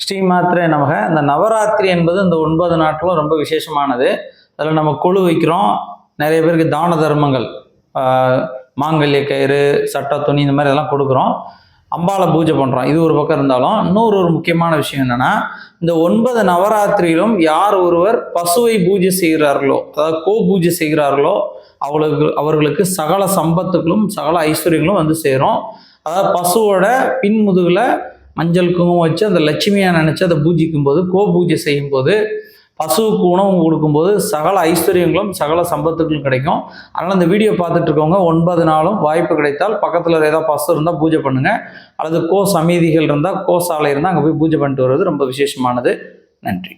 ஸ்ரீமாத்திரே நமக. இந்த நவராத்திரி என்பது இந்த 9 நாட்களும் ரொம்ப விசேஷமானது. அதில் நம்ம கொழு வைக்கிறோம். நிறைய பேருக்கு தான தர்மங்கள், மாங்கல்ய கயிறு, சட்டை, துணி, இந்த மாதிரி இதெல்லாம் கொடுக்குறோம். அம்பாவை பூஜை பண்ணுறோம். இது ஒரு பக்கம் இருந்தாலும் இன்னொரு முக்கியமான விஷயம் என்னென்னா, இந்த 9 நவராத்திரியிலும் யார் ஒருவர் பசுவை பூஜை செய்கிறார்களோ, அதாவது கோ பூஜை செய்கிறார்களோ, அவர்களுக்கு சகல சம்பத்துகளும் சகல ஐஸ்வர்யங்களும் வந்து சேரும். அதாவது பசுவோட பின்முதுகில் மஞ்சள் குங்குமம் வச்சு அந்த லட்சுமியாக நினச்சி அதை பூஜிக்கும் போது, கோ பூஜை செய்யும் போது, பசுவுக்கு உணவு கொடுக்கும்போது சகல ஐஸ்வர்யங்களும் சகல சம்பத்துகளும் கிடைக்கும். அதனால் இந்த வீடியோ பார்த்துட்டு இருக்கவங்க 9 நாளும் வாய்ப்பு கிடைத்தால் பக்கத்தில் ஏதாவது பசு இருந்தால் பூஜை பண்ணுங்கள். அல்லது கோ சமீதிகள் இருந்தால், கோ சாலை இருந்தால் அங்கே போய் பூஜை பண்ணிட்டு வர்றது ரொம்ப விசேஷமானது. நன்றி.